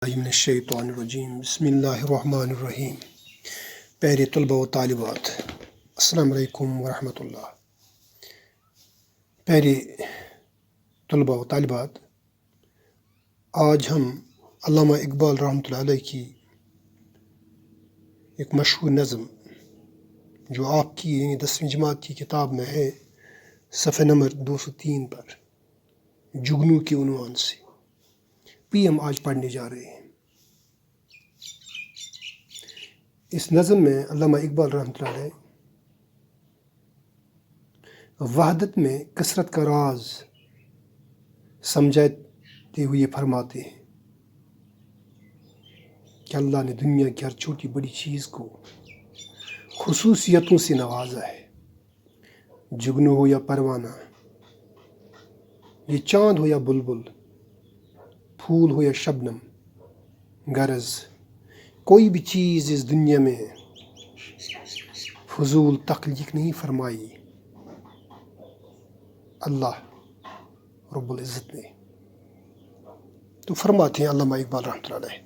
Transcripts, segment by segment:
من الشیطان الرجیم بسم اللہ الرحمن الرحیم۔ پیارے طلبہ و طالبات، السلام علیکم ورحمۃ اللہ۔ پیارے طلبہ و طالبات، آج ہم علامہ اقبال رحمۃ اللہ علیہ کی ایک مشہور نظم جو آپ کی 10ویں جماعت کی کتاب میں ہے، صفحہ نمبر 203 پر جگنو کے عنوان سے بھی ہم آج پڑھنے جا رہے ہیں۔ اس نظم میں علامہ اقبال رحمۃ اللہ علیہ وحدت میں کثرت کا راز سمجھاتے ہوئے فرماتے ہیں کہ اللہ نے دنیا کی ہر چھوٹی بڑی چیز کو خصوصیتوں سے نوازا ہے۔ جگنو ہو یا پروانہ، یہ چاند ہو یا بلبل، پھول ہو یا شبنم، غرض کوئی بھی چیز اس دنیا میں فضول تخلیق نہیں فرمائی اللہ رب العزت نے۔ تو فرماتے ہیں علامہ اقبال رحمۃ اللہ علیہ،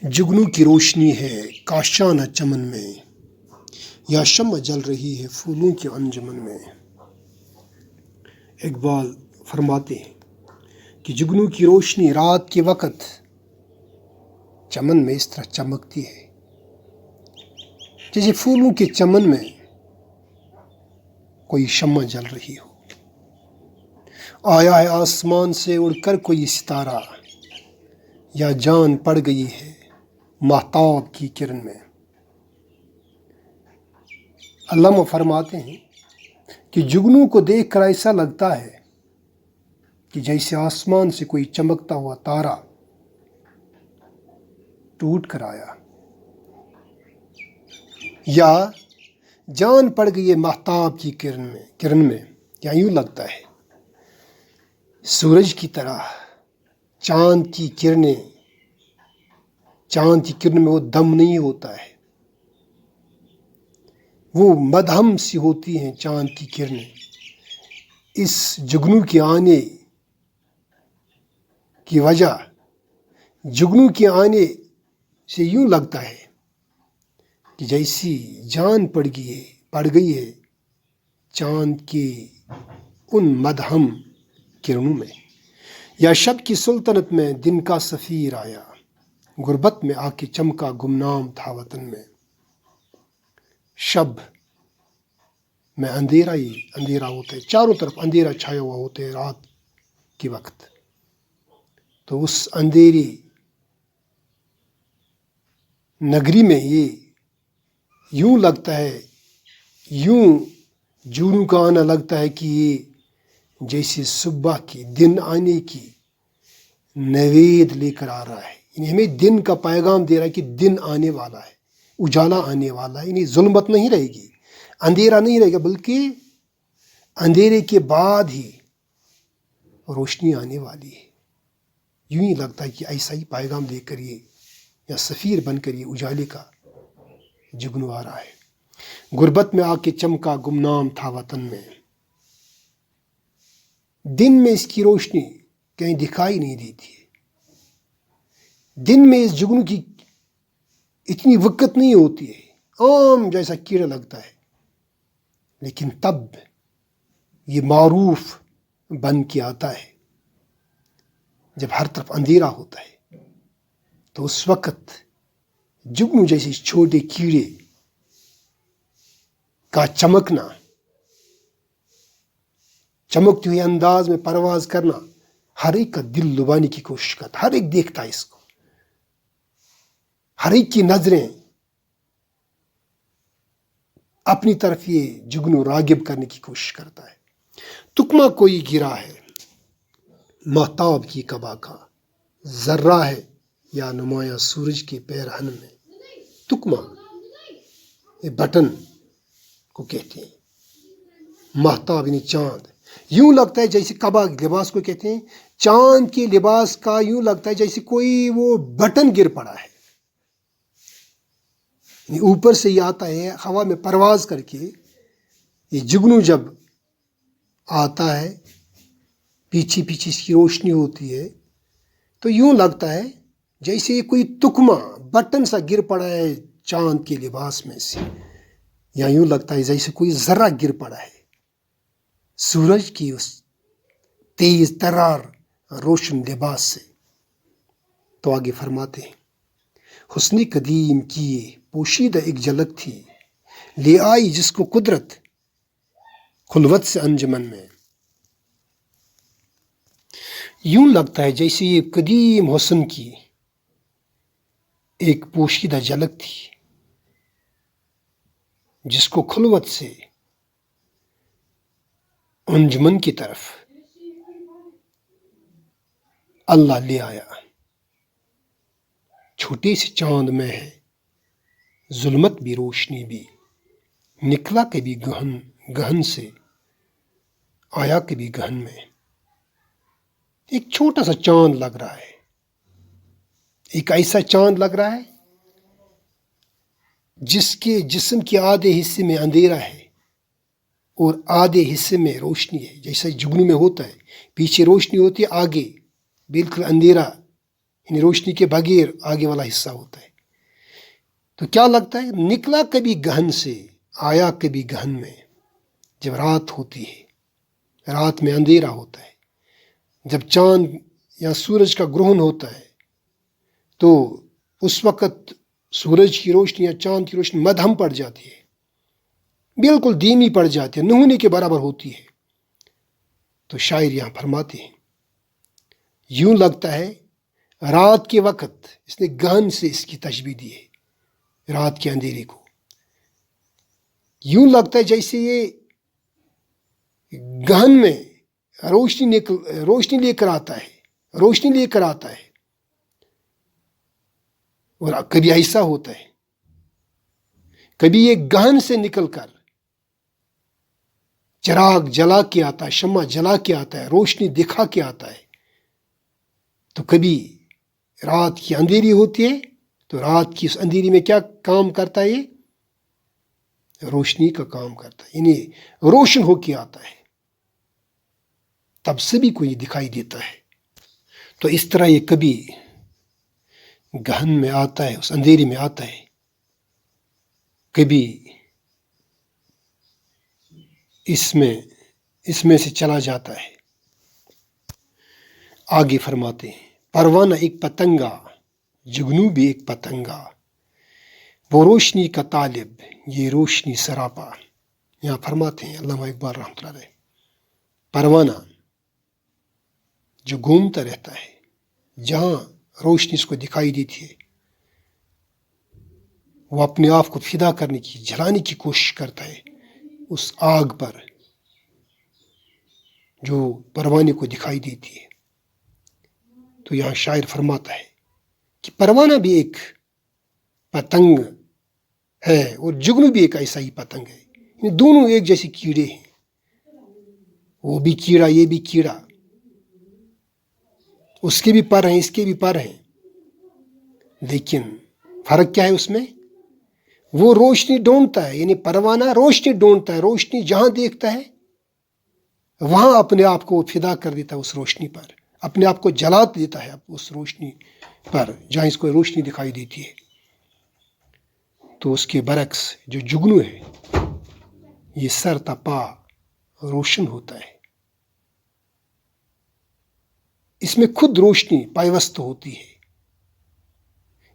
جگنو کی روشنی ہے کاشانہ چمن میں، یا شمع جل رہی ہے پھولوں کے انجمن میں۔ اقبال فرماتے ہیں کہ جگنو کی روشنی رات کے وقت چمن میں اس طرح چمکتی ہے جیسے پھولوں کے چمن میں کوئی شمع جل رہی ہو۔ آیا ہے آسمان سے اڑ کر کوئی ستارہ، یا جان پڑ گئی ہے ماہتاب کی کرن میں۔ علامہ فرماتے ہیں کہ جگنو کو دیکھ کر ایسا لگتا ہے کہ جیسے آسمان سے کوئی چمکتا ہوا تارا ٹوٹ کر آیا، یا جان پڑ گئی ہے ماہتاب کی کرن میں، یا یوں لگتا ہے سورج کی طرح چاند کی کرن میں وہ دم نہیں ہوتا ہے، وہ مدھم سی ہوتی ہیں چاند کی کرنیں۔ اس جگنو کے آنے کی وجہ، جگنو کے آنے سے یوں لگتا ہے کہ جیسی جان پڑ گئی ہے چاند کے ان مدھم کرنوں میں۔ یا شب کی سلطنت میں دن کا سفیر آیا، غربت میں آ کے چمکا گمنام تھا وطن میں۔ شب میں اندھیرا ہی اندھیرا ہوتا ہے، چاروں طرف اندھیرا چھایا ہوا ہوتا ہے رات کے وقت، تو اس اندھیری نگری میں یہ یوں لگتا ہے، یوں جگنو کا آنا لگتا ہے کہ یہ جیسے صبح کی دن آنے کی نوید لے کر آ رہا ہے، یعنی ہمیں دن کا پیغام دے رہا ہے کہ دن آنے والا ہے، اجالا آنے والا ہے، یعنی ظلمت نہیں رہے گی، اندھیرا نہیں رہے گا، بلکہ اندھیرے کے بعد ہی روشنی آنے والی ہے۔ یوں ہی لگتا ہے کہ ایسا ہی پیغام دے کر یہ، یا سفیر بن کر یہ اجالے کا جگنو آ رہا ہے۔ غربت میں آ کے چمکا گمنام تھا وطن میں۔ دن میں اس کی روشنی کہیں دکھائی نہیں دیتی ہے، دن میں اس جگنو کی اتنی وقت نہیں ہوتی ہے، عام جیسا کیڑا لگتا ہے، لیکن تب یہ معروف بن کے آتا ہے جب ہر طرف اندھیرا ہوتا ہے، تو اس وقت جگنو جیسے چھوٹے کیڑے کا چمکنا، چمکتے ہوئے انداز میں پرواز کرنا، ہر ایک کا دل لبانے کی کوشش کرتا، ہر ایک دیکھتا ہے اس کو، ہر ایک کی نظریں اپنی طرف یہ جگنو راغب کرنے کی کوشش کرتا ہے۔ تکمہ کوئی گرا ہے ماہتاب کی قبا کا، ذرہ ہے یا نمایاں سورج کے پیرہن میں۔ تکمہ یہ بٹن کو کہتے ہیں، ماہتاب یعنی چاند، یوں لگتا ہے جیسے قبا لباس کو کہتے ہیں، چاند کے لباس کا یوں لگتا ہے جیسے کوئی وہ بٹن گر پڑا ہے، یعنی اوپر سے یہ آتا ہے ہوا میں پرواز کر کے۔ یہ جگنو جب آتا ہے، پیچھے پیچھے اس کی روشنی ہوتی ہے، تو یوں لگتا ہے جیسے کوئی تکمہ بٹن سا گر پڑا ہے چاند کے لباس میں سے، یا یوں لگتا ہے جیسے کوئی ذرہ گر پڑا ہے سورج کی اس تیز ترار روشن لباس سے۔ تو آگے فرماتے ہیں حسن قدیم کی یہ پوشیدہ ایک جھلک تھی، لے آئی جس کو قدرت خلوت سے انجمن میں۔ یوں لگتا ہے جیسے یہ قدیم حسن کی ایک پوشیدہ جھلک تھی جس کو خلوت سے انجمن کی طرف اللہ لے آیا۔ چھوٹے سے چاند میں ہے ظلمت بھی روشنی بھی، نکلا کبھی گہن سے آیا کبھی گہن میں۔ ایک چھوٹا سا چاند لگ رہا ہے، ایک ایسا چاند لگ رہا ہے جس کے جسم کے آدھے حصے میں اندھیرا ہے اور آدھے حصے میں روشنی ہے، جیسا جگنو میں ہوتا ہے، پیچھے روشنی ہوتی ہے، آگے بالکل اندھیرا، یعنی روشنی کے بغیر آگے والا حصہ ہوتا ہے۔ تو کیا لگتا ہے نکلا کبھی گہن سے آیا کبھی گہن میں۔ جب رات ہوتی ہے، رات میں اندھیرا ہوتا ہے، جب چاند یا سورج کا گرہن ہوتا ہے تو اس وقت سورج کی روشنی یا چاند کی روشنی مدھم پڑ جاتی ہے، بالکل دھیمی پڑ جاتی ہے، نہ ہونے کے برابر ہوتی ہے۔ تو شاعر یہاں فرماتے ہیں یوں لگتا ہے رات کے وقت، اس نے گہن سے اس کی تشبیہ دی ہے رات کے اندھیرے کو، یوں لگتا ہے جیسے یہ گہن میں روشنی لے کر آتا ہے۔ اور کبھی ایسا ہوتا ہے، کبھی یہ گہن سے نکل کر چراغ جلا کے آتا ہے، شمع جلا کے آتا ہے، روشنی دکھا کے آتا ہے۔ تو کبھی رات کی اندھیری ہوتی ہے تو رات کی اس اندھیری میں کیا کام کرتا ہے، یہ روشنی کا کام کرتا ہے، یعنی روشن ہو کے آتا ہے، تب سبھی کو یہ دکھائی دیتا ہے۔ تو اس طرح یہ کبھی گہن میں آتا ہے، اس اندھیری میں آتا ہے، کبھی اس میں سے چلا جاتا ہے۔ آگے فرماتے ہیں پروانہ ایک پتنگا، جگنو بھی ایک پتنگا، وہ روشنی کا طالب یہ روشنی سراپا۔ یہاں فرماتے ہیں علامہ اقبال رحمۃ اللہ علیہ، پروانہ جو گھومتا رہتا ہے، جہاں روشنی اس کو دکھائی دیتی ہے وہ اپنے آپ کو فدا کرنے کی، جلانے کی کوشش کرتا ہے اس آگ پر جو پروانے کو دکھائی دیتی ہے۔ تو یہاں شاعر فرماتا ہے کہ پروانہ بھی ایک پتنگ ہے اور جگنو بھی ایک ایسا ہی پتنگ ہے، یہ دونوں ایک جیسے کیڑے ہیں، وہ بھی کیڑا یہ بھی کیڑا، اس کے بھی پر ہیں اس کے بھی پر ہیں، لیکن فرق کیا ہے اس میں، وہ روشنی ڈھونڈتا ہے، یعنی پروانہ روشنی ڈھونڈتا ہے، روشنی جہاں دیکھتا ہے وہاں اپنے آپ کو فدا کر دیتا ہے اس روشنی پر، اپنے آپ کو جلا دیتا ہے اس روشنی پر جہاں اس کو روشنی دکھائی دیتی ہے۔ تو اس کے برعکس جو جگنو ہے یہ سر تپا روشن ہوتا ہے، اس میں خود روشنی پیوست ہوتی ہے،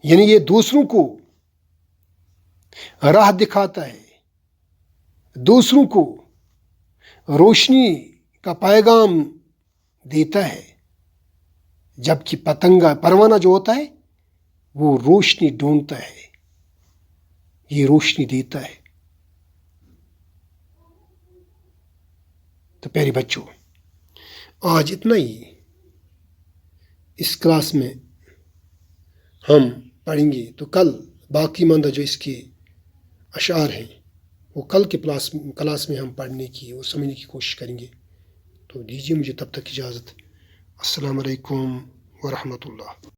یعنی یہ دوسروں کو راہ دکھاتا ہے، دوسروں کو روشنی کا پیغام دیتا ہے، جبکہ پروانہ جو ہوتا ہے وہ روشنی ڈھونڈتا ہے، یہ روشنی دیتا ہے۔ تو پیارے بچوں، آج اتنا ہی، اس کلاس میں ہم پڑھیں گے، تو کل باقی ماندہ جو اس کے اشعار ہیں وہ کل کے کلاس میں ہم پڑھنے کی اور سمجھنے کی کوشش کریں گے۔ تو دیجیے مجھے تب تک اجازت۔ السلام علیکم ورحمۃ اللہ۔